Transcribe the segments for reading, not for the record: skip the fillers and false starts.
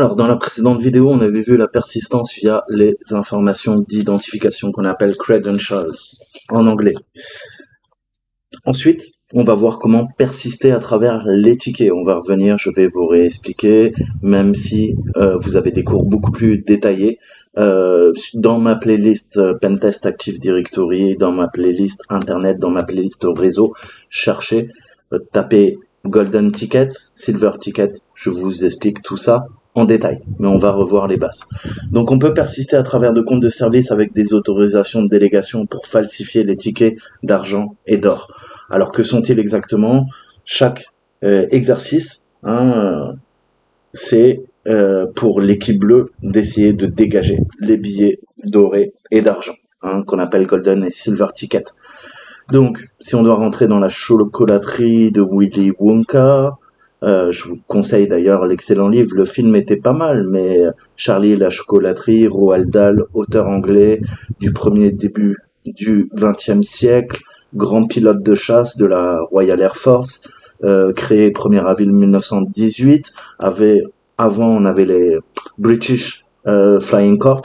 Alors, dans la précédente vidéo, on avait vu la persistance via les informations d'identification qu'on appelle credentials en anglais. Ensuite, on va voir comment persister à travers les tickets. On va revenir, je vais vous réexpliquer, même si vous avez des cours beaucoup plus détaillés. Dans ma playlist Pentest Active Directory, dans ma playlist Internet, dans ma playlist réseau, cherchez, tapez Golden Ticket, Silver Ticket, je vous explique tout ça en détail, mais on va revoir les bases. Donc on peut persister à travers de comptes de service avec des autorisations de délégation pour falsifier les tickets d'argent et d'or. Alors que sont-ils exactement? Chaque exercice, c'est pour l'équipe bleue d'essayer de dégager les billets dorés et d'argent, qu'on appelle Golden et Silver Ticket. Donc, si on doit rentrer dans la chocolaterie de Willy Wonka, je vous conseille d'ailleurs l'excellent livre, le film était pas mal, mais Charlie et la chocolaterie, Roald Dahl, auteur anglais du premier début du XXe siècle, grand pilote de chasse de la Royal Air Force, créé 1er avril 1918, avant on avait les British Flying Corps,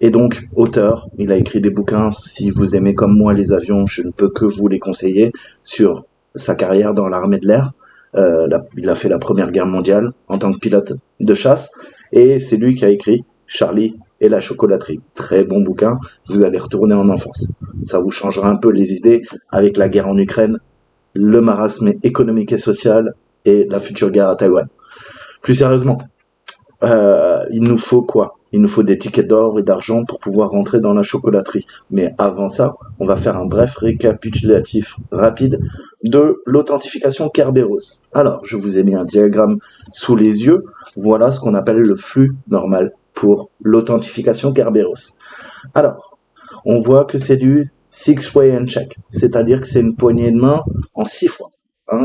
et donc auteur, il a écrit des bouquins, si vous aimez comme moi les avions, je ne peux que vous les conseiller, sur sa carrière dans l'armée de l'air. Il a fait la Première Guerre mondiale en tant que pilote de chasse, et c'est lui qui a écrit Charlie et la chocolaterie. Très bon bouquin, vous allez retourner en enfance. Ça vous changera un peu les idées avec la guerre en Ukraine, le marasme économique et social, et la future guerre à Taïwan. Plus sérieusement, il nous faut quoi? Il nous faut des tickets d'or et d'argent pour pouvoir rentrer dans la chocolaterie. Mais avant ça, on va faire un bref récapitulatif rapide de l'authentification Kerberos. Alors, je vous ai mis un diagramme sous les yeux. Voilà ce qu'on appelle le flux normal pour l'authentification Kerberos. Alors, on voit que c'est du six-way handshake, c'est-à-dire que c'est une poignée de main en 6 fois,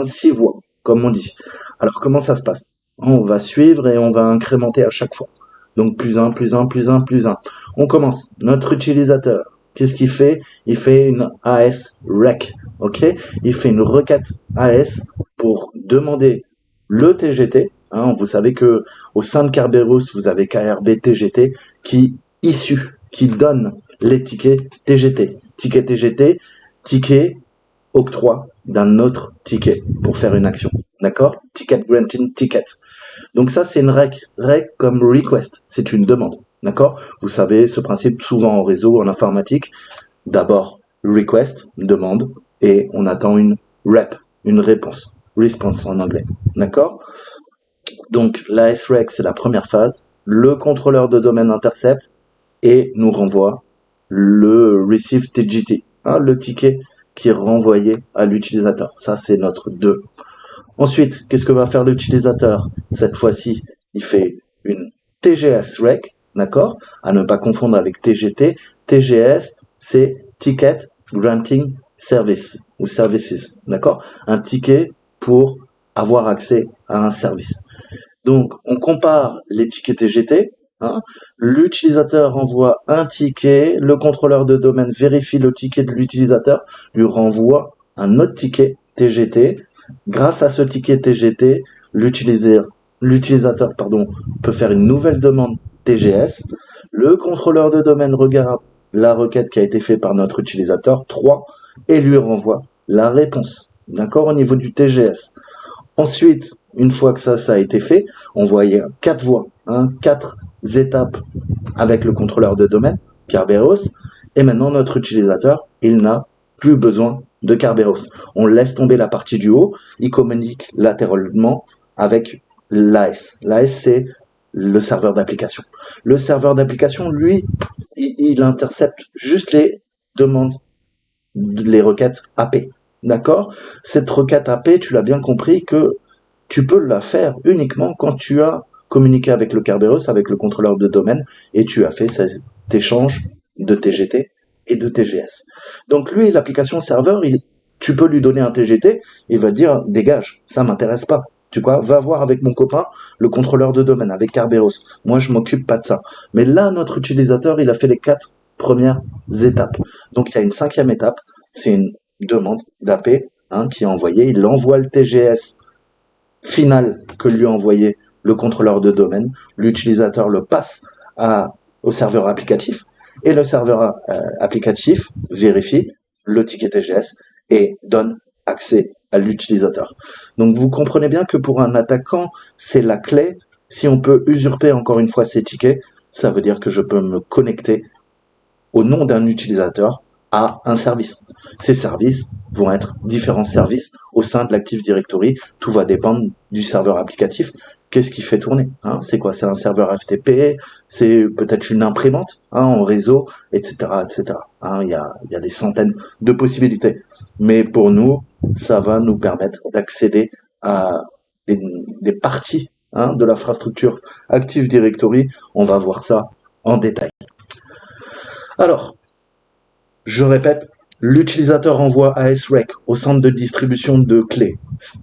6 voix, comme on dit. Alors, comment ça se passe? On va suivre et on va incrémenter à chaque fois. Donc plus 1, plus 1, plus 1, plus 1. On commence. Notre utilisateur, qu'est-ce qu'il fait? Il fait une AS rec, ok? Il fait une requête AS pour demander le TGT. Vous savez que au sein de Kerberos, vous avez KRB TGT qui donne les tickets TGT. Ticket TGT, ticket octroi d'un autre ticket pour faire une action. D'accord? Ticket granting ticket. Donc ça, c'est une rec comme request, c'est une demande, d'accord? Vous savez, ce principe souvent en réseau, en informatique, d'abord request, une demande, et on attend une rep, une réponse, response en anglais, d'accord? Donc la SREC, c'est la première phase, le contrôleur de domaine intercepte et nous renvoie le receive TGT, le ticket qui est renvoyé à l'utilisateur. Ça, c'est notre 2. Ensuite, qu'est-ce que va faire l'utilisateur? Cette fois-ci, il fait une TGS rec, d'accord? À ne pas confondre avec TGT. TGS, c'est Ticket Granting Service ou Services, d'accord? Un ticket pour avoir accès à un service. Donc, on compare les tickets TGT. L'utilisateur envoie un ticket, le contrôleur de domaine vérifie le ticket de l'utilisateur, lui renvoie un autre ticket TGT. Grâce à ce ticket TGT, l'utilisateur peut faire une nouvelle demande TGS. Le contrôleur de domaine regarde la requête qui a été faite par notre utilisateur 3 et lui renvoie la réponse. D'accord, au niveau du TGS. Ensuite, une fois que ça a été fait, on voyait 4 voies, 4 étapes avec le contrôleur de domaine, Kerberos, et maintenant notre utilisateur, il n'a plus besoin de Kerberos. On laisse tomber la partie du haut, il communique latéralement avec l'AS. L'AS, c'est le serveur d'application. Le serveur d'application, lui, il intercepte juste les demandes, les requêtes AP. D'accord? Cette requête AP, tu l'as bien compris que tu peux la faire uniquement quand tu as communiqué avec le Kerberos, avec le contrôleur de domaine, et tu as fait cet échange de TGT et de TGS. Donc lui, l'application serveur, tu peux lui donner un TGT, il va dire dégage, ça m'intéresse pas. Tu vois, va voir avec mon copain, le contrôleur de domaine, avec Kerberos. Moi, je m'occupe pas de ça. Mais là, notre utilisateur, il a fait les 4 premières étapes. Donc il y a une 5e étape, c'est une demande d'AP qui est envoyée. Il envoie le TGS final que lui a envoyé le contrôleur de domaine, l'utilisateur le passe au serveur applicatif, et le serveur applicatif vérifie le ticket TGS et donne accès à l'utilisateur. Donc vous comprenez bien que pour un attaquant, c'est la clé. Si on peut usurper encore une fois ces tickets, ça veut dire que je peux me connecter au nom d'un utilisateur à un service. Ces services vont être différents services au sein de l'Active Directory. Tout va dépendre du serveur applicatif. Qu'est-ce qui fait tourner, c'est quoi? C'est un serveur FTP, c'est peut-être une imprimante en réseau, etc., etc. Il y a des centaines de possibilités. Mais pour nous, ça va nous permettre d'accéder à des parties de l'infrastructure Active Directory. On va voir ça en détail. Alors, je répète, l'utilisateur envoie à SREC, au centre de distribution de clés,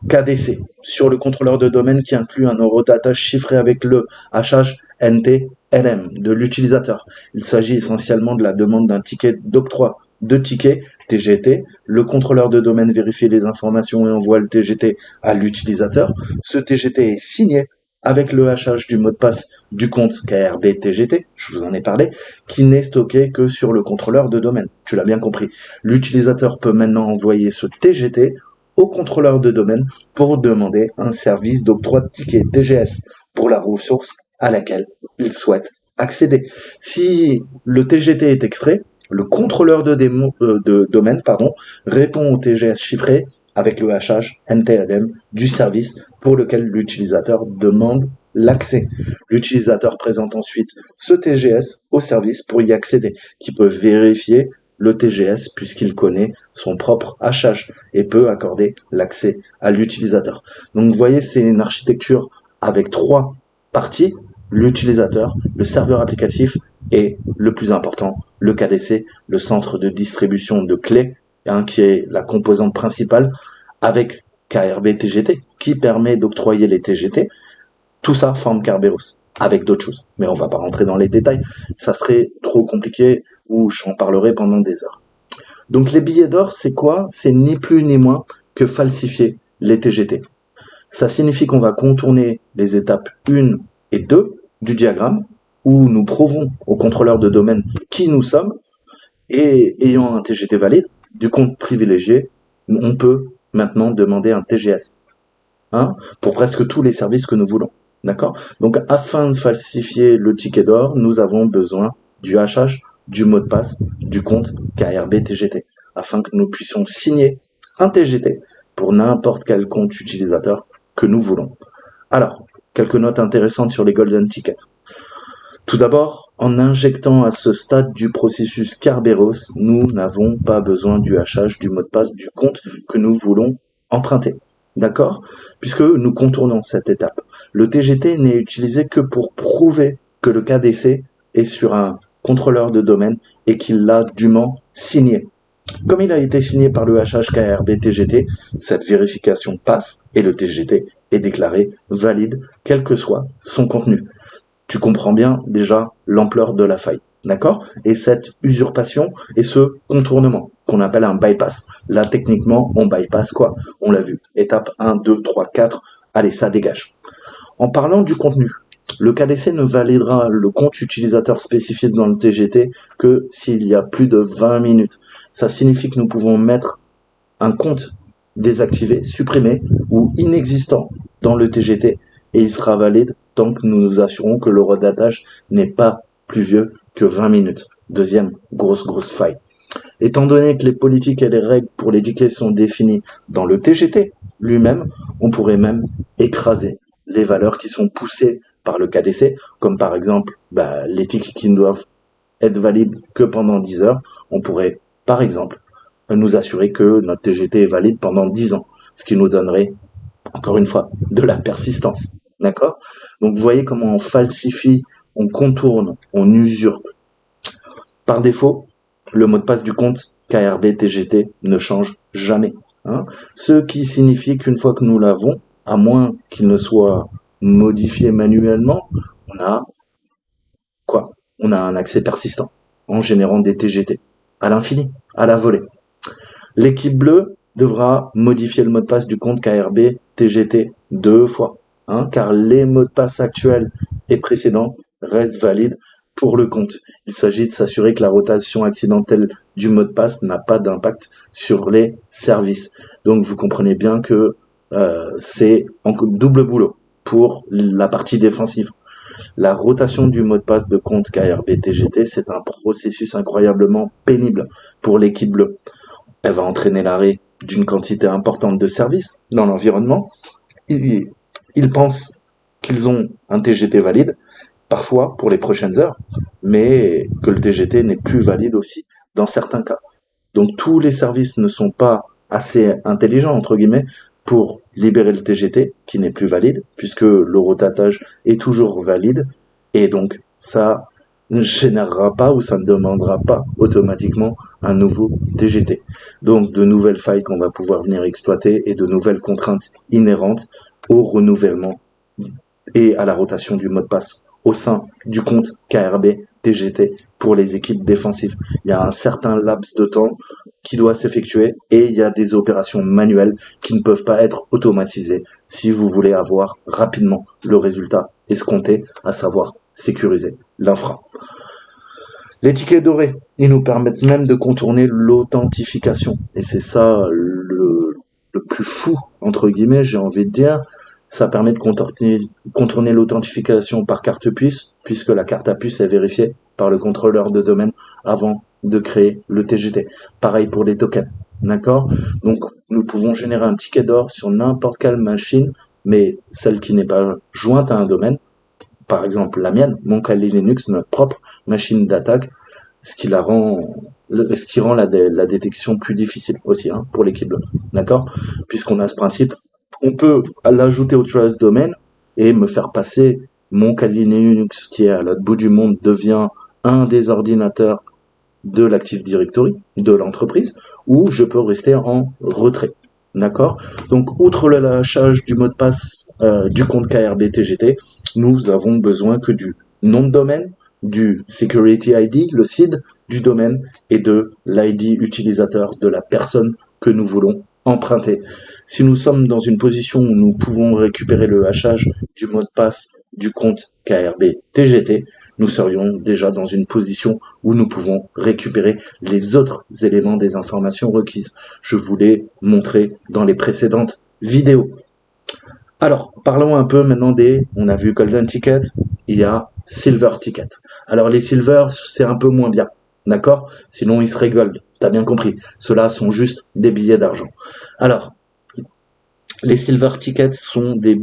KDC, sur le contrôleur de domaine qui inclut un eurodata chiffré avec le hachage NTLM de l'utilisateur. Il s'agit essentiellement de la demande d'un ticket d'octroi de tickets TGT. Le contrôleur de domaine vérifie les informations et envoie le TGT à l'utilisateur. Ce TGT est signé avec le hachage du mot de passe du compte KRB TGT, je vous en ai parlé, qui n'est stocké que sur le contrôleur de domaine. Tu l'as bien compris. L'utilisateur peut maintenant envoyer ce TGT au contrôleur de domaine pour demander un service d'octroi de ticket TGS pour la ressource à laquelle il souhaite accéder. Si le TGT est extrait, le contrôleur de domaine répond au TGS chiffré avec le hachage NTLM du service pour lequel l'utilisateur demande l'accès. L'utilisateur présente ensuite ce TGS au service pour y accéder, qui peut vérifier le TGS puisqu'il connaît son propre hachage et peut accorder l'accès à l'utilisateur. Donc vous voyez, c'est une architecture avec 3 parties: l'utilisateur, le serveur applicatif et, le plus important, le KDC, le centre de distribution de clés, qui est la composante principale, avec KRB TGT, qui permet d'octroyer les TGT. Tout ça forme Kerberos, avec d'autres choses. Mais on va pas rentrer dans les détails, ça serait trop compliqué, ou j'en parlerai pendant des heures. Donc les billets d'or, c'est quoi? C'est ni plus ni moins que falsifier les TGT. Ça signifie qu'on va contourner les étapes 1 et 2 du diagramme, où nous prouvons au contrôleur de domaine qui nous sommes, et ayant un TGT valide, du compte privilégié, on peut maintenant demander un TGS, pour presque tous les services que nous voulons. D'accord? Donc, afin de falsifier le ticket d'or, nous avons besoin du hachage, du mot de passe, du compte KRB TGT, afin que nous puissions signer un TGT pour n'importe quel compte utilisateur que nous voulons. Alors, quelques notes intéressantes sur les Golden Tickets. Tout d'abord, en injectant à ce stade du processus Kerberos, nous n'avons pas besoin du hachage du mot de passe du compte que nous voulons emprunter. D'accord? Puisque nous contournons cette étape. Le TGT n'est utilisé que pour prouver que le KDC est sur un contrôleur de domaine et qu'il l'a dûment signé. Comme il a été signé par le hachage KRB TGT, cette vérification passe et le TGT est déclaré valide, quel que soit son contenu. Tu comprends bien déjà l'ampleur de la faille, d'accord? Et cette usurpation et ce contournement qu'on appelle un bypass. Là, techniquement, on bypass quoi? On l'a vu. Étape 1, 2, 3, 4. Allez, ça dégage. En parlant du contenu, le KDC ne validera le compte utilisateur spécifié dans le TGT que s'il y a plus de 20 minutes. Ça signifie que nous pouvons mettre un compte désactivé, supprimé ou inexistant dans le TGT et il sera valide tant que nous nous assurons que le redatage n'est pas plus vieux que 20 minutes. Deuxième grosse faille. Étant donné que les politiques et les règles pour les tickets sont définies dans le TGT lui-même, on pourrait même écraser les valeurs qui sont poussées par le KDC, comme par exemple les tickets qui ne doivent être valides que pendant 10 heures. On pourrait, par exemple, nous assurer que notre TGT est valide pendant 10 ans, ce qui nous donnerait, encore une fois, de la persistance. D'accord? Donc vous voyez comment on falsifie, on contourne, on usurpe. Par défaut, le mot de passe du compte KRB TGT ne change jamais. Ce qui signifie qu'une fois que nous l'avons, à moins qu'il ne soit modifié manuellement, on a quoi? On a un accès persistant en générant des TGT à l'infini, à la volée. L'équipe bleue devra modifier le mot de passe du compte KRB TGT 2 fois. car les mots de passe actuels et précédents restent valides pour le compte. Il s'agit de s'assurer que la rotation accidentelle du mot de passe n'a pas d'impact sur les services. Donc vous comprenez bien que c'est en double boulot pour la partie défensive. La rotation du mot de passe de compte KRB-TGT, c'est un processus incroyablement pénible pour l'équipe bleue. Elle va entraîner l'arrêt d'une quantité importante de services dans l'environnement. Ils pensent qu'ils ont un TGT valide, parfois pour les prochaines heures, mais que le TGT n'est plus valide aussi dans certains cas. Donc tous les services ne sont pas assez intelligents, entre guillemets, pour libérer le TGT, qui n'est plus valide, puisque le rotatage est toujours valide, et donc ça ne générera pas ou ça ne demandera pas automatiquement un nouveau TGT. Donc de nouvelles failles qu'on va pouvoir venir exploiter et de nouvelles contraintes inhérentes au renouvellement et à la rotation du mot de passe au sein du compte KRB TGT pour les équipes défensives. Il y a un certain laps de temps qui doit s'effectuer et il y a des opérations manuelles qui ne peuvent pas être automatisées si vous voulez avoir rapidement le résultat escompté, à savoir sécuriser l'infra. Les tickets dorés, ils nous permettent même de contourner l'authentification. Et c'est ça le plus fou, entre guillemets, j'ai envie de dire. Ça permet de contourner l'authentification par carte puce, puisque la carte à puce est vérifiée par le contrôleur de domaine avant de créer le TGT. Pareil pour les tokens, d'accord? Donc, nous pouvons générer un ticket d'or sur n'importe quelle machine, mais celle qui n'est pas jointe à un domaine, par exemple la mienne, mon Kali Linux, notre propre machine d'attaque, ce qui rend la détection plus difficile aussi pour l'équipe, d'accord? Puisqu'on a ce principe, on peut l'ajouter au Trust Domain et me faire passer mon Kali Linux qui est à l'autre bout du monde devient un des ordinateurs de l'Active Directory de l'entreprise, ou je peux rester en retrait. D'accord? Donc, outre le lâchage du mot de passe du compte KRB TGT, nous avons besoin que du nom de domaine, du Security ID, le SID du domaine, et de l'ID utilisateur de la personne que nous voulons emprunter. Si nous sommes dans une position où nous pouvons récupérer le hachage du mot de passe du compte KRB TGT, nous serions déjà dans une position où nous pouvons récupérer les autres éléments des informations requises. Je vous l'ai montré dans les précédentes vidéos. Alors, parlons un peu maintenant on a vu Golden Ticket, il y a Silver Ticket. Alors les Silver, c'est un peu moins bien, d'accord? Sinon ils seraient Gold, t'as bien compris. Ceux-là sont juste des billets d'argent. Alors, les Silver Tickets sont des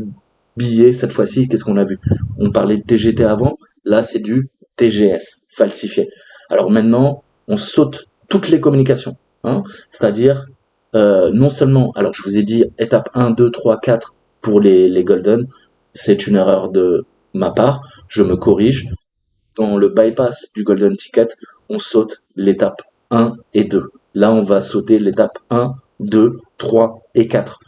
billets, cette fois-ci, qu'est-ce qu'on a vu? On parlait de TGT avant, là c'est du TGS, falsifié. Alors maintenant, on saute toutes les communications, c'est-à-dire non seulement, alors je vous ai dit étape 1, 2, 3, 4 pour les Golden, c'est une erreur de ma part, je me corrige. Dans le bypass du Golden Ticket, on saute l'étape 1 et 2. Là, on va sauter l'étape 1, 2, 3 et 4.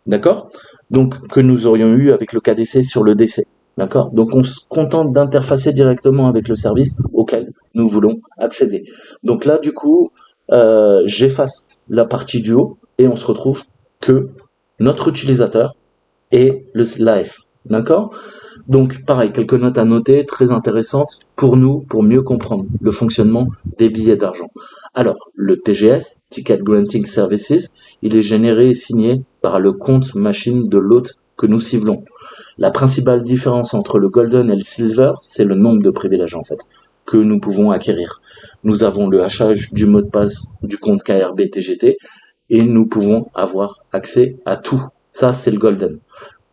D'accord? Donc, que nous aurions eu avec le KDC sur le DC. D'accord? Donc, on se contente d'interfacer directement avec le service auquel nous voulons accéder. Donc là, du coup, j'efface la partie du haut et on se retrouve que notre utilisateur et l'AS. D'accord? Donc, pareil, quelques notes à noter, très intéressantes pour nous, pour mieux comprendre le fonctionnement des billets d'argent. Alors, le TGS, Ticket Granting Services, il est généré et signé par le compte machine de l'hôte que nous ciblons. La principale différence entre le Golden et le Silver, c'est le nombre de privilèges, en fait, que nous pouvons acquérir. Nous avons le hachage du mot de passe du compte KRB TGT et nous pouvons avoir accès à tout. Ça, c'est le Golden.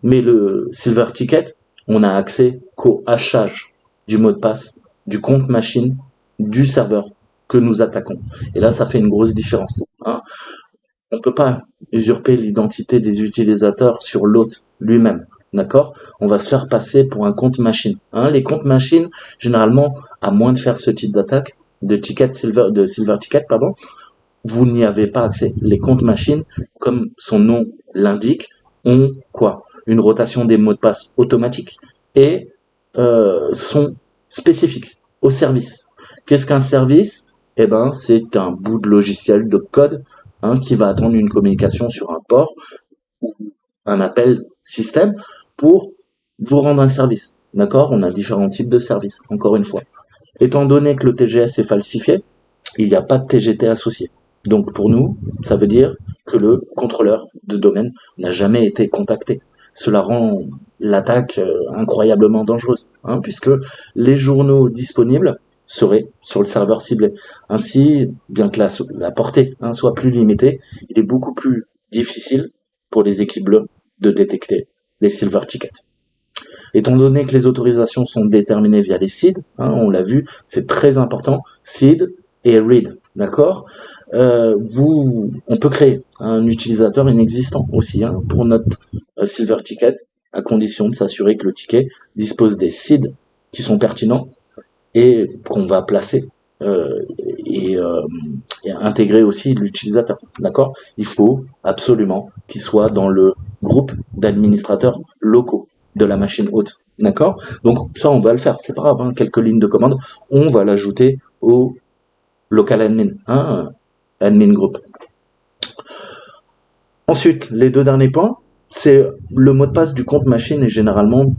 Mais le Silver Ticket, on a accès qu'au hachage du mot de passe, du compte machine, du serveur que nous attaquons. Et là, ça fait une grosse différence. On ne peut pas usurper l'identité des utilisateurs sur l'hôte lui-même. D'accord? On va se faire passer pour un compte machine. Les comptes machines, généralement, à moins de faire ce type d'attaque, de Silver Ticket, vous n'y avez pas accès. Les comptes machines, comme son nom l'indique, ont quoi? Une rotation des mots de passe automatique et sont spécifiques au service. Qu'est-ce qu'un service? Eh ben, c'est un bout de logiciel de code qui va attendre une communication sur un port ou un appel système pour vous rendre un service. D'accord? On a différents types de services, encore une fois. Étant donné que le TGS est falsifié, il n'y a pas de TGT associé. Donc pour nous, ça veut dire que le contrôleur de domaine n'a jamais été contacté. Cela rend l'attaque incroyablement dangereuse, puisque les journaux disponibles seraient sur le serveur ciblé. Ainsi, bien que la portée soit plus limitée, il est beaucoup plus difficile pour les équipes bleues de détecter les silver tickets. Étant donné que les autorisations sont déterminées via les seeds, on l'a vu, c'est très important, seed et read, d'accord. On peut créer un utilisateur inexistant aussi pour notre silver ticket, à condition de s'assurer que le ticket dispose des seeds qui sont pertinents et qu'on va placer et intégrer aussi l'utilisateur, d'accord. Il faut absolument qu'il soit dans le groupe d'administrateurs locaux de la machine haute, d'accord. Donc ça, on va le faire, c'est pas grave, quelques lignes de commande, on va l'ajouter au local admin, admin group. Ensuite, les deux derniers points, c'est le mot de passe du compte machine et généralement,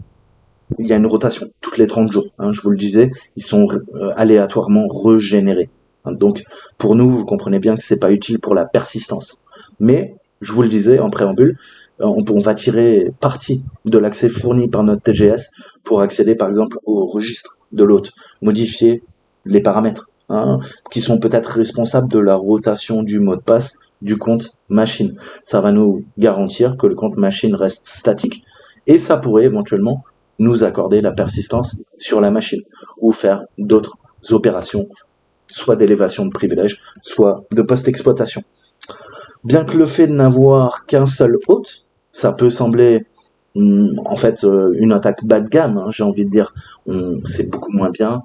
il y a une rotation toutes les 30 jours. Je vous le disais, ils sont aléatoirement régénérés. Donc, pour nous, vous comprenez bien que c'est pas utile pour la persistance. Mais, je vous le disais en préambule, on va tirer parti de l'accès fourni par notre TGS pour accéder, par exemple, au registre de l'hôte, modifier les paramètres, qui sont peut-être responsables de la rotation du mot de passe du compte machine. Ça va nous garantir que le compte machine reste statique et ça pourrait éventuellement nous accorder la persistance sur la machine ou faire d'autres opérations, soit d'élévation de privilèges, soit de post-exploitation. Bien que le fait de n'avoir qu'un seul hôte, ça peut sembler en fait une attaque bas de gamme, j'ai envie de dire, c'est beaucoup moins bien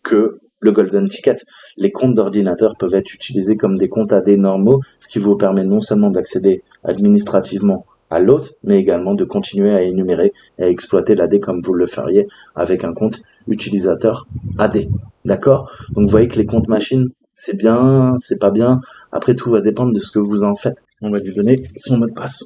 que le Golden Ticket. Les comptes d'ordinateur peuvent être utilisés comme des comptes AD normaux, ce qui vous permet non seulement d'accéder administrativement à l'hôte, mais également de continuer à énumérer et à exploiter l'AD comme vous le feriez avec un compte utilisateur AD. D'accord? Donc vous voyez que les comptes machines, c'est bien, c'est pas bien. Après, tout va dépendre de ce que vous en faites. On va lui donner son mot de passe.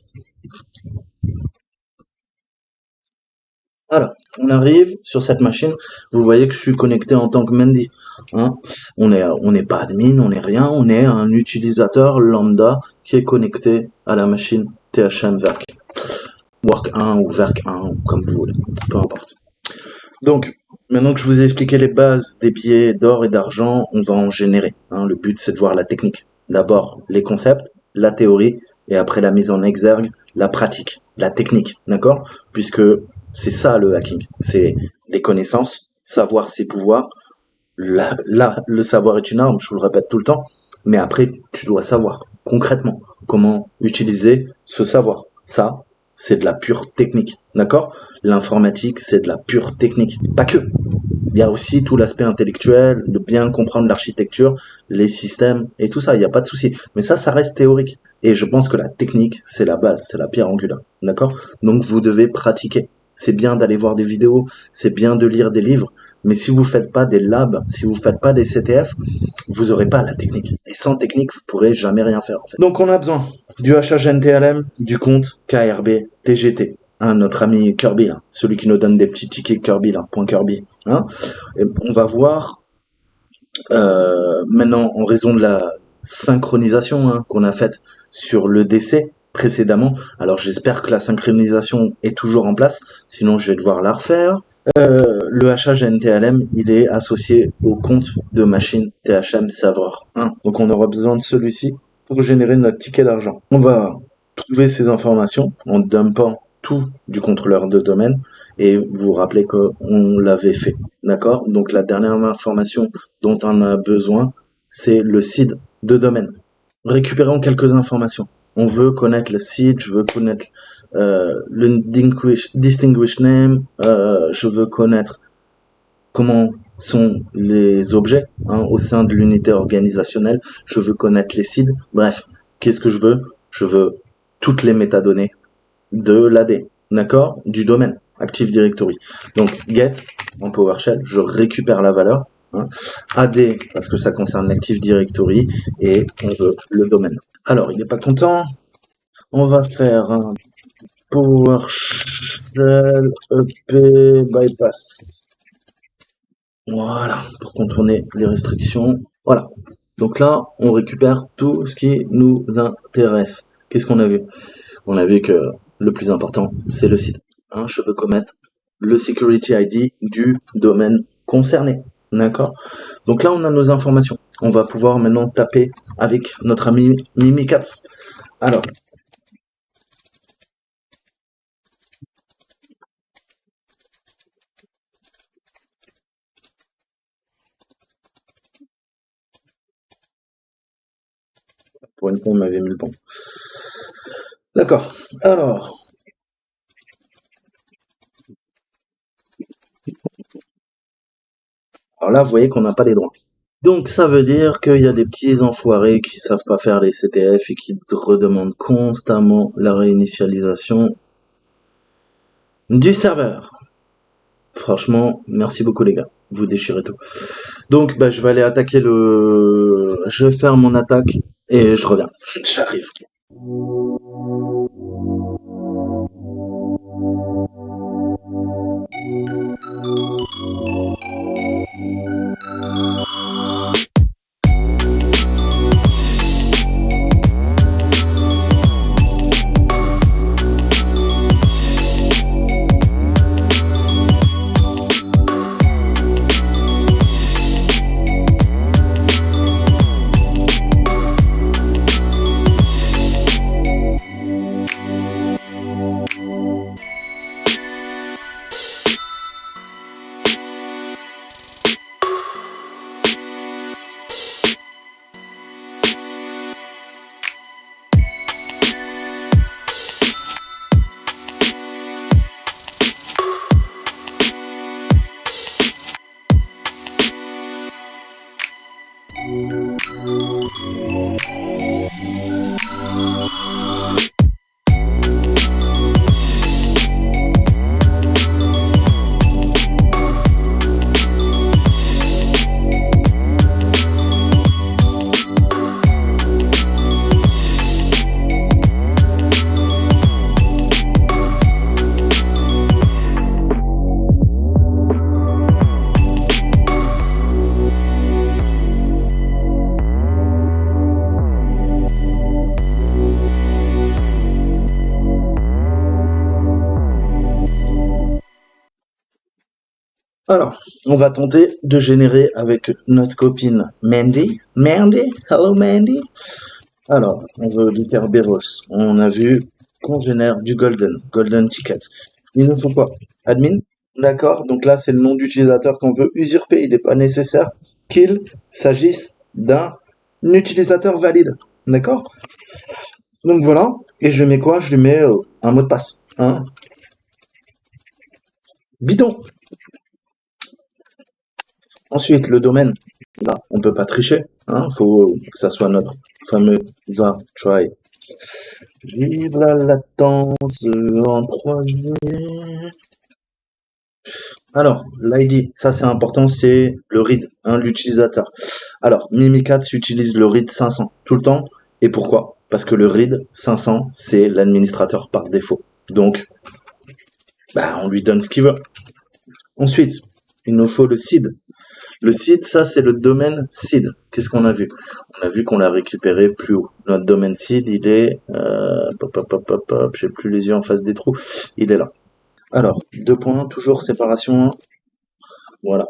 Alors, on arrive sur cette machine. Vous voyez que je suis connecté en tant que Mendy. On n'est pas admin, on n'est rien. On est un utilisateur lambda qui est connecté à la machine THM Work 1 ou Werk 1, comme vous voulez. Peu importe. Donc, maintenant que je vous ai expliqué les bases des billets d'or et d'argent, on va en générer. Le but, c'est de voir la technique. D'abord, les concepts, la théorie, et après la mise en exergue, la pratique, la technique, d'accord? Puisque c'est ça le hacking. C'est des connaissances, savoir ses pouvoirs. Le savoir est une arme, je vous le répète tout le temps. Mais après, tu dois savoir concrètement comment utiliser ce savoir. Ça, c'est de la pure technique, d'accord? L'informatique, c'est de la pure technique. Pas que. Il y a aussi tout l'aspect intellectuel, de bien comprendre l'architecture, les systèmes et tout ça, il n'y a pas de souci. Mais ça reste théorique. Et je pense que la technique, c'est la base, c'est la pierre angulaire, d'accord? Donc vous devez pratiquer. C'est bien d'aller voir des vidéos, c'est bien de lire des livres, mais si vous faites pas des labs, si vous faites pas des CTF, vous aurez pas la technique. Et sans technique, vous pourrez jamais rien faire, en fait. Donc on a besoin du HHNTLM, du compte KRB TGT. Notre ami Kirby, celui qui nous donne des petits tickets Kirby, point Kirby. Et on va voir maintenant, en raison de la synchronisation qu'on a faite sur le DC précédemment. Alors j'espère que la synchronisation est toujours en place, sinon je vais devoir la refaire. Le HHNTLM, il est associé au compte de machine THM Server 1. Donc on aura besoin de celui-ci pour générer notre ticket d'argent. On va trouver ces informations en dumpant tout du contrôleur de domaine et vous vous rappelez qu'on l'avait fait. D'accord? Donc la dernière information dont on a besoin, c'est le seed de domaine. Récupérons quelques informations. On veut connaître le seed, je veux connaître le distinguished name, je veux connaître comment sont les objets au sein de l'unité organisationnelle, je veux connaître les seeds, bref, qu'est-ce que je veux? Je veux toutes les métadonnées de l'AD, d'accord? Du domaine, Active Directory. Donc, get, en PowerShell, je récupère la valeur, AD, parce que ça concerne l'Active Directory, et on veut le domaine. Alors, il n'est pas content, on va faire PowerShell EP bypass. Voilà, pour contourner les restrictions. Voilà. Donc là, on récupère tout ce qui nous intéresse. Qu'est-ce qu'on a vu? On a vu que le plus important, c'est le site. Je peux commettre le security ID du domaine concerné. D'accord? Donc là, on a nos informations. On va pouvoir maintenant taper avec notre ami Mimikatz. Alors, pour une fois, on m'avait mis le bon. D'accord. Alors là, vous voyez qu'on n'a pas les droits. Donc ça veut dire qu'il y a des petits enfoirés qui savent pas faire les CTF et qui redemandent constamment la réinitialisation du serveur. Franchement, merci beaucoup les gars, vous déchirez tout. Donc je vais aller attaquer je vais faire mon attaque et je reviens. J'arrive. Alors, on va tenter de générer avec notre copine Mandy. Mandy, hello Mandy. Alors, on veut du Kerberos. On a vu qu'on génère du golden ticket. Il nous faut quoi? Admin? D'accord, donc là c'est le nom d'utilisateur qu'on veut usurper. Il n'est pas nécessaire qu'il s'agisse d'un utilisateur valide. D'accord? Donc voilà, et je mets quoi? Je lui mets un mot de passe. Bidon. Ensuite, le domaine. Là, on peut pas tricher. Faut que ça soit notre fameux try. Vive la latence en 3G. Alors, l'ID, ça c'est important, c'est le read, l'utilisateur. Alors, Mimikatz utilise le read 500 tout le temps. Et pourquoi? Parce que le read 500, c'est l'administrateur par défaut. Donc, on lui donne ce qu'il veut. Ensuite, il nous faut le seed. Le seed, ça c'est le domaine seed. Qu'est-ce qu'on a vu? On a vu qu'on l'a récupéré plus haut. Notre domaine seed, il est... j'ai plus les yeux en face des trous. Il est là. Alors, 2 points, toujours séparation 1. Voilà.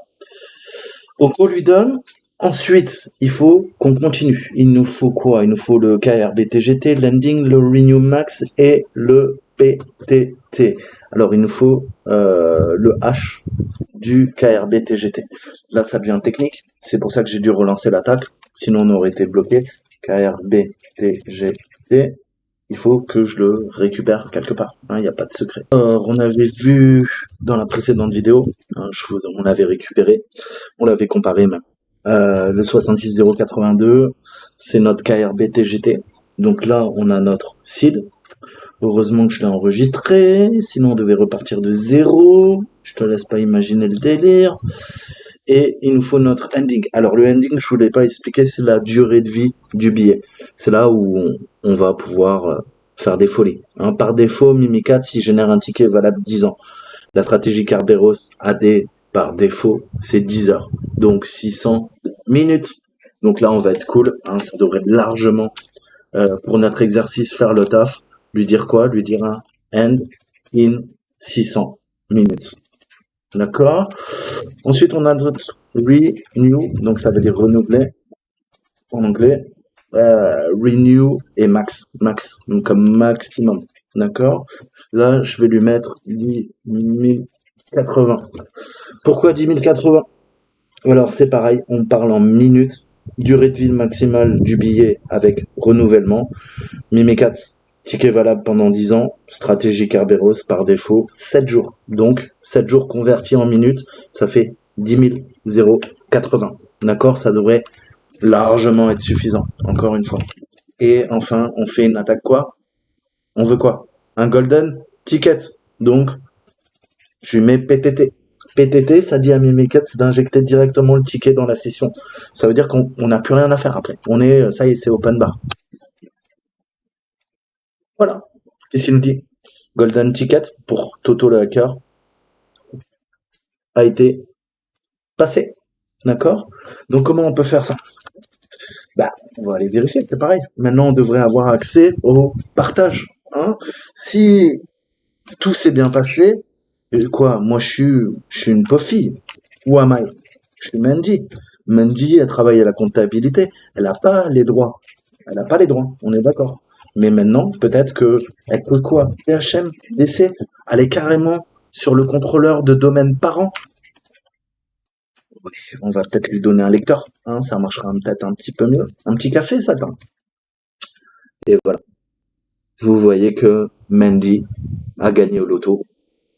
Donc on lui donne. Ensuite, il faut qu'on continue. Il nous faut quoi? Il nous faut le KRBTGT, l'ending, le renew max et le PTT. Alors il nous faut le H du KRBTGT. Là ça devient technique, c'est pour ça que j'ai dû relancer l'attaque, sinon on aurait été bloqué. KRBTGT, il faut que je le récupère quelque part, il n'y a pas de secret. On avait vu dans la précédente vidéo, on l'avait récupéré, on l'avait comparé même. Le 66082, c'est notre KRBTGT. Donc là, on a notre seed. Heureusement que je l'ai enregistré, sinon on devait repartir de zéro. Je te laisse pas imaginer le délire. Et il nous faut notre ending. Alors le ending, je voulais pas expliquer, c'est la durée de vie du billet. C'est là où on va pouvoir faire des folies. Hein. Par défaut, Mimikat, il génère un ticket valable 10 ans. La stratégie Kerberos AD, par défaut, c'est 10 heures. Donc 600 minutes. Donc là, on va être cool. Hein, ça devrait largement, pour notre exercice, faire le taf. Lui dire quoi? Lui dire un end in 600 minutes. D'accord? Ensuite, on a notre renew. Donc ça veut dire renouveler en anglais. Renew et max. Max. Donc comme maximum. D'accord? Là, je vais lui mettre 10 080. Pourquoi 10 080? Alors, c'est pareil, on parle en minutes. Durée de vie maximale du billet avec renouvellement. Mimikat, ticket valable pendant 10 ans. Stratégie Kerberos par défaut, 7 jours. Donc, 7 jours convertis en minutes, ça fait 10 080. D'accord? Ça devrait largement être suffisant, encore une fois. Et enfin, on fait une attaque quoi? On veut quoi? Un golden ticket. Donc, je lui mets PTT. PTT, ça dit à Mimikat d'injecter directement le ticket dans la session. Ça veut dire qu'on n'a plus rien à faire après. Ça y est, c'est open bar. Voilà. Qu'est-ce qu'il nous dit? Golden ticket pour Toto le hacker a été passé. D'accord? Donc comment on peut faire ça? Bah, on va aller vérifier, c'est pareil. Maintenant, on devrait avoir accès au partage. Hein. Si tout s'est bien passé, quoi, moi je suis une pauvre fille. Où am I? Je suis Mandy. Mandy, elle travaille à la comptabilité. Elle n'a pas les droits. Elle n'a pas les droits, on est d'accord. Mais maintenant, peut-être que elle peut quoi? PHM, DC, aller carrément sur le contrôleur de domaine parent. Oui, on va peut-être lui donner un lecteur, hein, ça marchera peut-être un petit peu mieux. Un petit café, ça t'en. Et voilà. Vous voyez que Mandy a gagné au loto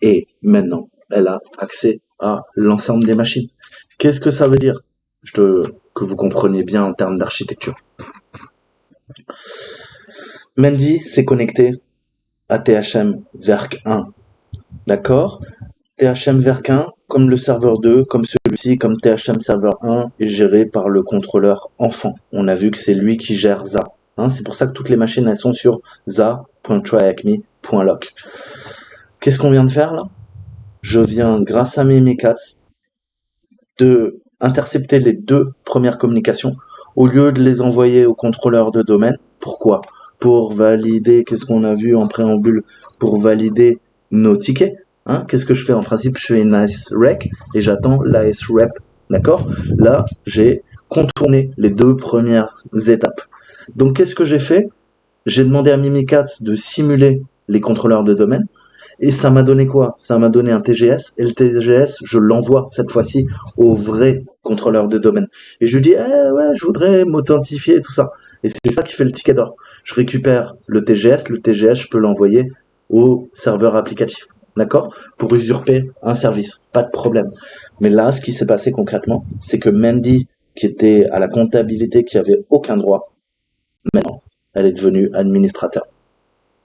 et maintenant, elle a accès à l'ensemble des machines. Qu'est-ce que ça veut dire? Que vous compreniez bien en termes d'architecture. Mandy s'est connecté à THM Verk 1. D'accord? THM Verk 1, comme le serveur 2, comme celui-ci, comme THM serveur 1, est géré par le contrôleur enfant. On a vu que c'est lui qui gère ZA. Hein, c'est pour ça que toutes les machines, elles sont sur za.tryacme.lock. Qu'est-ce qu'on vient de faire là? Je viens, grâce à Mimikat, de intercepter les 2 premières communications au lieu de les envoyer au contrôleur de domaine. Pourquoi? Pour valider, qu'est-ce qu'on a vu en préambule? Pour valider nos tickets. Hein, qu'est-ce que je fais en principe? Je fais une AS rec et j'attends l'AS rep. D'accord? Là, j'ai contourné les 2 premières étapes. Donc, qu'est-ce que j'ai fait? J'ai demandé à Mimikat de simuler les contrôleurs de domaine. Et ça m'a donné quoi? Ça m'a donné un TGS, et le TGS, je l'envoie cette fois-ci au vrai contrôleur de domaine. Et je lui dis, ouais, je voudrais m'authentifier et tout ça. Et c'est ça qui fait le ticket d'or. Je récupère le TGS, je peux l'envoyer au serveur applicatif. D'accord? Pour usurper un service. Pas de problème. Mais là, ce qui s'est passé concrètement, c'est que Mandy, qui était à la comptabilité, qui avait aucun droit, maintenant, elle est devenue administrateur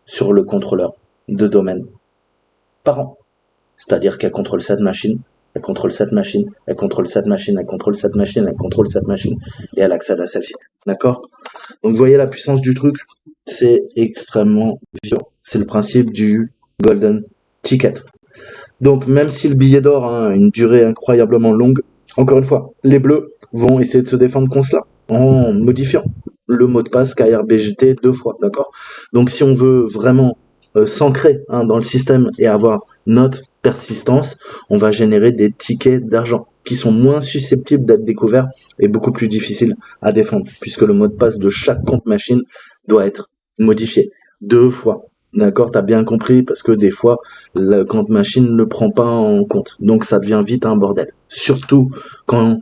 sur le contrôleur de domaine par an. C'est-à-dire qu'elle contrôle cette machine, elle contrôle cette machine, elle contrôle cette machine, elle contrôle cette machine, elle contrôle cette machine, et elle accède à celle-ci. D'accord? Donc vous voyez la puissance du truc, c'est extrêmement violent. C'est le principe du golden ticket. Donc même si le billet d'or a une durée incroyablement longue, encore une fois, les bleus vont essayer de se défendre contre cela en modifiant le mot de passe KRBGT 2 fois, d'accord? Donc si on veut vraiment s'ancrer dans le système et avoir notre persistance, on va générer des tickets d'argent qui sont moins susceptibles d'être découverts et beaucoup plus difficiles à défendre, puisque le mot de passe de chaque compte machine doit être modifié 2 fois. D'accord, t'as bien compris, parce que des fois, le compte machine ne le prend pas en compte. Donc ça devient vite un bordel. Surtout quand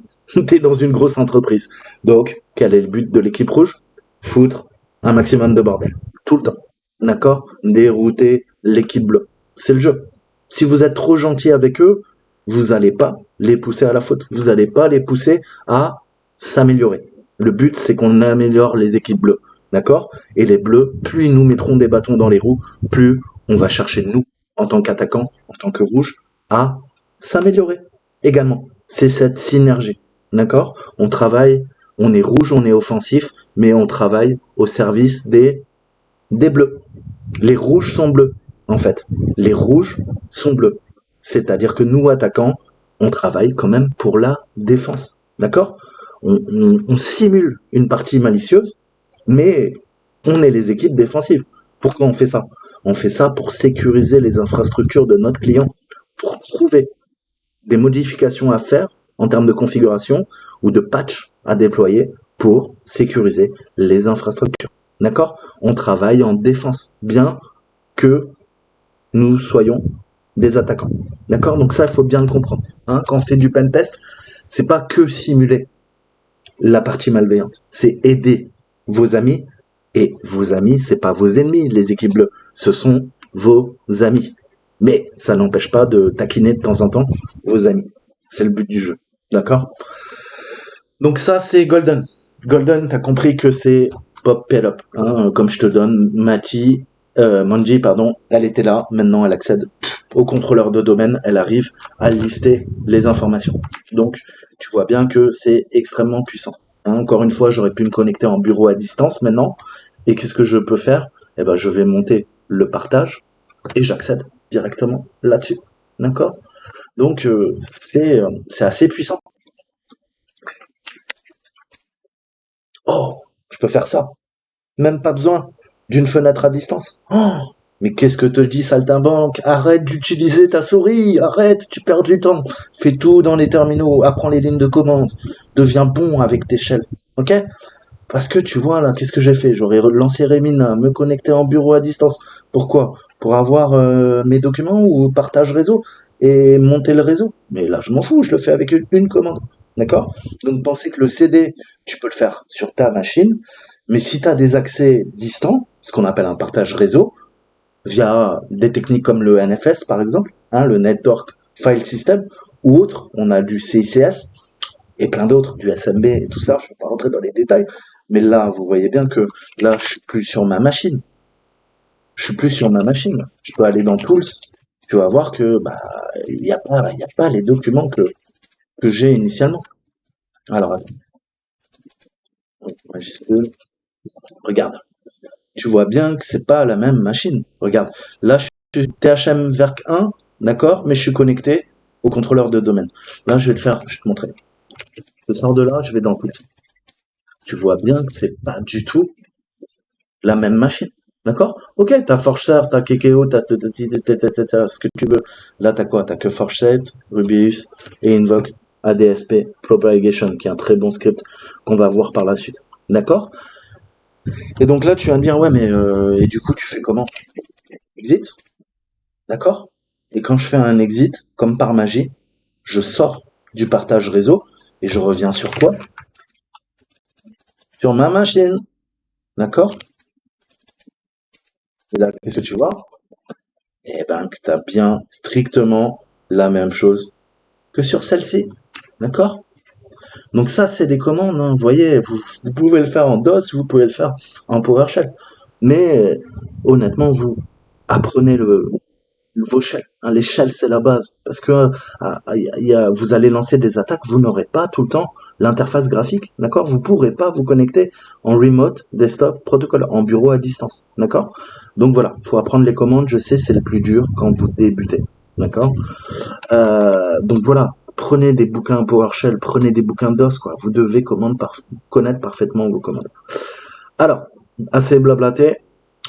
t'es dans une grosse entreprise. Donc, quel est le but de l'équipe rouge? Foutre un maximum de bordel. Tout le temps. D'accord? Dérouter l'équipe bleue. C'est le jeu. Si vous êtes trop gentil avec eux, vous allez pas les pousser à la faute. Vous allez pas les pousser à s'améliorer. Le but, c'est qu'on améliore les équipes bleues. D'accord? Et les bleus, plus ils nous mettront des bâtons dans les roues, plus on va chercher, nous, en tant qu'attaquants, en tant que rouge, à s'améliorer également. C'est cette synergie. D'accord? On travaille, on est rouge, on est offensif, mais on travaille au service des bleus. Les rouges sont bleus, en fait. Les rouges sont bleus. C'est-à-dire que nous, attaquants, on travaille quand même pour la défense. D'accord, on simule une partie malicieuse, mais on est les équipes défensives. Pourquoi on fait ça? On fait ça pour sécuriser les infrastructures de notre client, pour trouver des modifications à faire en termes de configuration ou de patch à déployer pour sécuriser les infrastructures. D'accord? On travaille en défense, bien que nous soyons des attaquants. D'accord? Donc ça, il faut bien le comprendre. Hein, quand on fait du pentest, c'est pas que simuler la partie malveillante, c'est aider vos amis, et vos amis, c'est pas vos ennemis, les équipes bleues, ce sont vos amis. Mais ça n'empêche pas de taquiner de temps en temps vos amis. C'est le but du jeu. D'accord? Donc ça, c'est Golden. Golden, t'as compris que c'est Pop Pelop. Hein, comme je te donne, Manji, pardon, elle était là, maintenant elle accède au contrôleur de domaine, elle arrive à lister les informations. Donc, tu vois bien que c'est extrêmement puissant. Hein, encore une fois, j'aurais pu me connecter en bureau à distance maintenant. Et qu'est-ce que je peux faire? Eh ben, je vais monter le partage et j'accède directement là-dessus. D'accord? Donc, c'est assez puissant. Oh, je peux faire ça. Même pas besoin d'une fenêtre à distance. Oh, mais qu'est-ce que te dis, saltimbanque? Arrête d'utiliser ta souris, arrête, tu perds du temps. Fais tout dans les terminaux, apprends les lignes de commande, deviens bon avec tes shells, ok? Parce que tu vois là, qu'est-ce que j'ai fait? J'aurais lancé Remina, me connecter en bureau à distance. Pourquoi? Pour avoir mes documents ou partage réseau et monter le réseau. Mais là, je m'en fous, je le fais avec une commande. D'accord? Donc pensez que le CD, tu peux le faire sur ta machine, mais si tu as des accès distants, ce qu'on appelle un partage réseau, via des techniques comme le NFS par exemple, hein, le Network File System, ou autre, on a du CICS et plein d'autres, du SMB et tout ça, je ne vais pas rentrer dans les détails, mais là, vous voyez bien que là, je suis plus sur ma machine. Je suis plus sur ma machine. Je peux aller dans Tools, tu vas voir que bah il n'y a pas les documents que j'ai initialement. Alors, attends, majuscule, regarde. Tu vois bien que c'est pas la même machine. Regarde, là je suis THM Verc 1, d'accord, mais je suis connecté au contrôleur de domaine. Là, je vais te montrer. Je sors de là, je vais dans Tools. Tu vois bien que c'est pas du tout la même machine. D'accord? Ok, t'as ForgeServe, t'as Kekeo, t'as ce que tu veux. Là, t'as quoi? T'as que ForgeSet, Rubius et Invoke ADSP Propagation, qui est un très bon script qu'on va voir par la suite. D'accord? Et donc là, tu vas me dire, ouais, mais et du coup, tu fais comment? Exit? D'accord? Et quand je fais un exit, comme par magie, je sors du partage réseau et je reviens sur quoi? Sur ma machine. D'accord? Et là, qu'est-ce que tu vois? Eh ben, que t'as bien strictement la même chose que sur celle-ci. D'accord? Donc ça, c'est des commandes, hein. Vous voyez, vous pouvez le faire en DOS, vous pouvez le faire en PowerShell. Mais honnêtement, vous apprenez vos shells. Hein. Les shells, c'est la base. Parce que vous allez lancer des attaques, vous n'aurez pas tout le temps l'interface graphique. D'accord? Vous pourrez pas vous connecter en remote, desktop, protocole, en bureau à distance. D'accord? Donc voilà, faut apprendre les commandes. Je sais, c'est le plus dur quand vous débutez. D'accord? Donc voilà, prenez des bouquins PowerShell, prenez des bouquins DOS, quoi. Vous devez connaître parfaitement vos commandes. Alors, assez blablaté,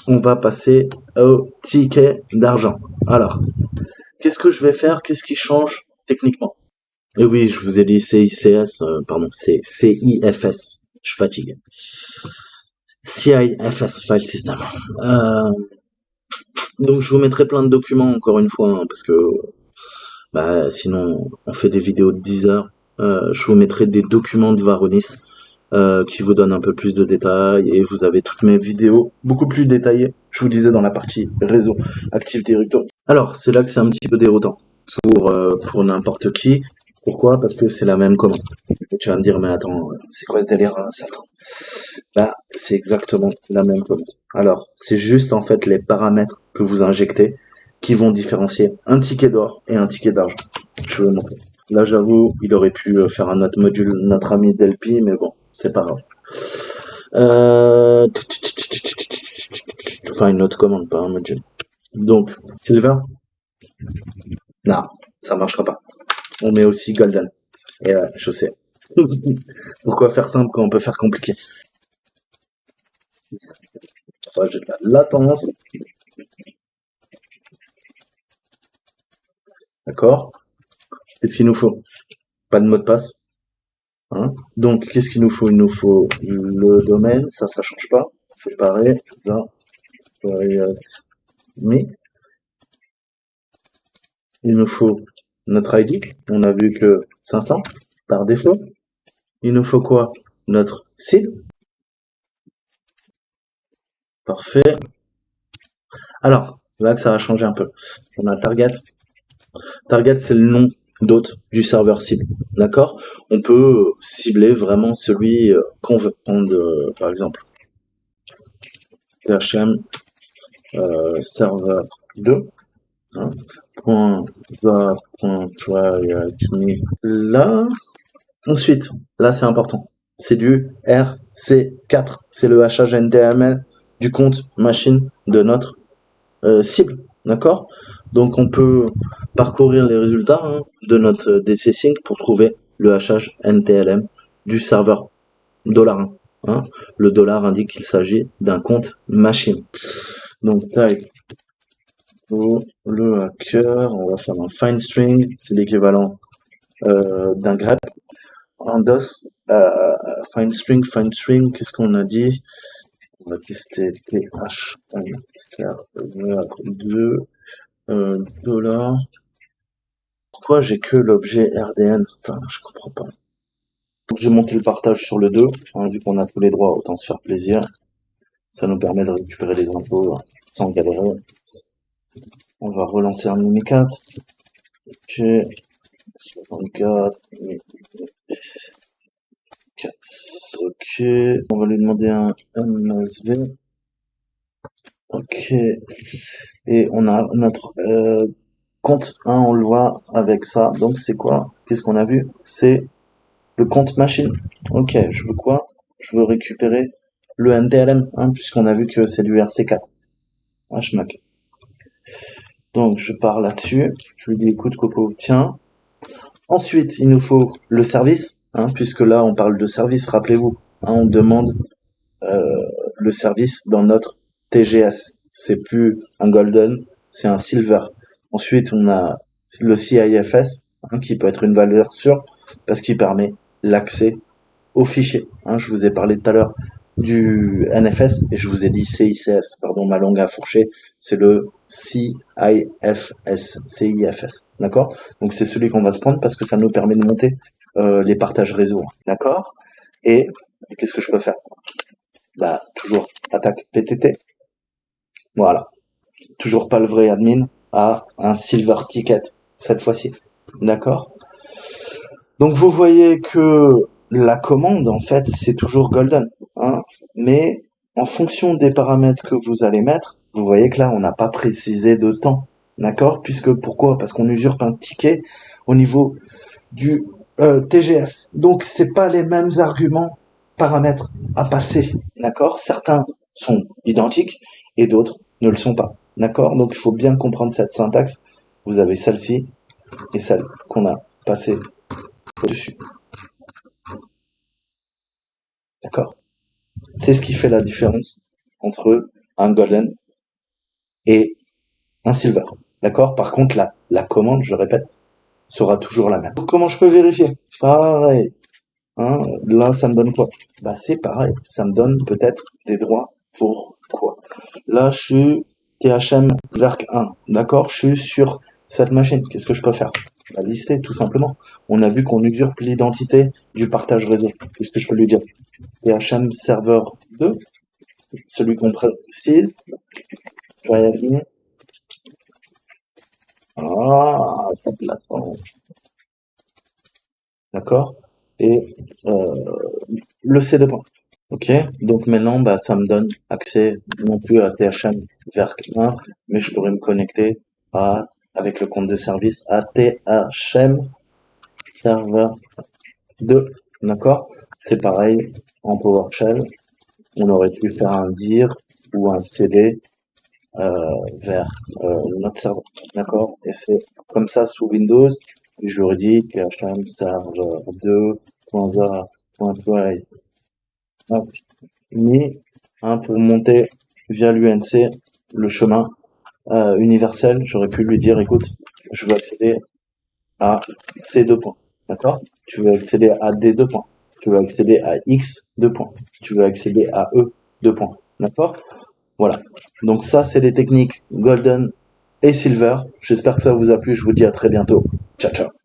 on va passer au ticket d'argent. Alors, qu'est-ce que je vais faire? Qu'est-ce qui change techniquement? Et oui, je vous ai dit CICS, pardon, c'est CIFS. Je fatigue. CIFS, File System. Donc, je vous mettrai plein de documents, encore une fois, hein, parce que bah, sinon, on fait des vidéos de 10 heures. Je vous mettrai des documents de Varonis qui vous donnent un peu plus de détails et vous avez toutes mes vidéos beaucoup plus détaillées. Je vous disais dans la partie réseau Active Directory. Alors, c'est là que c'est un petit peu déroutant pour n'importe qui. Pourquoi? Parce que c'est la même commande. Et tu vas me dire, mais attends, c'est quoi ce délire, Satan? Bah, c'est exactement la même commande. Alors, c'est juste en fait les paramètres que vous injectez qui vont différencier un ticket d'or et un ticket d'argent. Je vais vous montrer. Là, j'avoue, il aurait pu faire un autre module, notre ami Delpi, mais bon, c'est pas grave. Enfin, une autre commande, pas un module. Donc, Silver, non, ça marchera pas. On met aussi Golden. Et ouais, je sais. Pourquoi faire simple quand on peut faire compliqué? Ouais, j'ai de la latence. D'accord. Qu'est-ce qu'il nous faut? Pas de mot de passe. Hein. Donc, qu'est-ce qu'il nous faut? Il nous faut le domaine, ça change pas. C'est pareil. Ça, mais il nous faut notre ID. On a vu que 500 par défaut. Il nous faut quoi? Notre site. Parfait. Alors, c'est là que ça va changer un peu. On a target. Target, c'est le nom d'hôte du serveur cible. D'accord? On peut cibler vraiment celui qu'on veut. Par exemple, THM serveur 2. Hein, point va, point try me. Là, ensuite, là c'est important. C'est du RC4. C'est le hachage NTML du compte machine de notre cible. D'accord? Donc on peut parcourir les résultats de notre DC Sync pour trouver le hachage NTLM du serveur $1. Hein. Le dollar indique qu'il s'agit d'un compte machine. Donc type pour le hacker, on va faire un find string, c'est l'équivalent d'un grep. En DOS, find string, qu'est-ce qu'on a dit? On va tester THM serveur 2 $. Pourquoi j'ai que l'objet RDN? Enfin, je comprends pas. Donc, j'ai monté le partage sur le 2, hein, vu qu'on a tous les droits, autant se faire plaisir. Ça nous permet de récupérer les infos sans galérer. On va relancer un Mimi 4. Ok. 64. 4. Ok. On va lui demander un MSV. Ok. Et on a notre compte, hein, on le voit avec ça. Donc c'est quoi? Qu'est-ce qu'on a vu? C'est le compte machine. Ok, je veux quoi? Je veux récupérer le NTLM, hein, puisqu'on a vu que c'est du RC4. HMAC. Donc je pars là-dessus. Je lui dis écoute Coco, tiens. Ensuite, il nous faut le service, hein, puisque là on parle de service, rappelez-vous. Hein, on demande le service dans notre TGS. C'est plus un golden, c'est un silver. Ensuite, on a le CIFS, hein, qui peut être une valeur sûre, parce qu'il permet l'accès aux fichiers. Hein, je vous ai parlé tout à l'heure du NFS et je vous ai dit CICS, pardon, ma langue a fourché, c'est le CIFS, d'accord? Donc c'est celui qu'on va se prendre parce que ça nous permet de monter les partages réseau, d'accord? Et qu'est-ce que je peux faire? Bah toujours attaque PTT, voilà. Toujours pas le vrai admin à un silver ticket cette fois-ci, d'accord? Donc vous voyez que la commande, en fait, c'est toujours golden. Hein, mais en fonction des paramètres que vous allez mettre, vous voyez que là, on n'a pas précisé de temps. D'accord? Puisque pourquoi? Parce qu'on usurpe un ticket au niveau du TGS. Donc c'est pas les mêmes arguments paramètres à passer. D'accord? Certains sont identiques et d'autres ne le sont pas. D'accord? Donc il faut bien comprendre cette syntaxe. Vous avez celle-ci et celle qu'on a passée au-dessus. D'accord? C'est ce qui fait la différence entre un golden et un silver. D'accord? Par contre, la commande, je répète, sera toujours la même. Donc, comment je peux vérifier? Pareil. Hein, là, ça me donne quoi? Bah, c'est pareil. Ça me donne peut-être des droits pour quoi? Là, je suis THM VERC 1. D'accord? Je suis sur cette machine. Qu'est-ce que je peux faire? Bah, lister, tout simplement. On a vu qu'on usurpe l'identité du partage réseau. Qu'est-ce que je peux lui dire? THM serveur 2, celui qu'on précise. Ah, cette latence. D'accord? Et le C2 points. Ok? Donc maintenant, bah, ça me donne accès non plus à THM vers 1, mais je pourrais me connecter à, avec le compte de service à THM serveur 2. D'accord? C'est pareil en PowerShell. On aurait pu faire un dir ou un cd vers notre serveur. D'accord? Et c'est comme ça sous Windows. Et je leur dis PHM serveur 2.0.try. Hop, mis, hein, pour monter via l'UNC le chemin universel. J'aurais pu lui dire, écoute, je veux accéder à ces deux points. D'accord? Tu veux accéder à D deux points. Tu veux accéder à X deux points. Tu veux accéder à E deux points. D'accord? Voilà. Donc ça, c'est les techniques Golden et Silver. J'espère que ça vous a plu. Je vous dis à très bientôt. Ciao, ciao.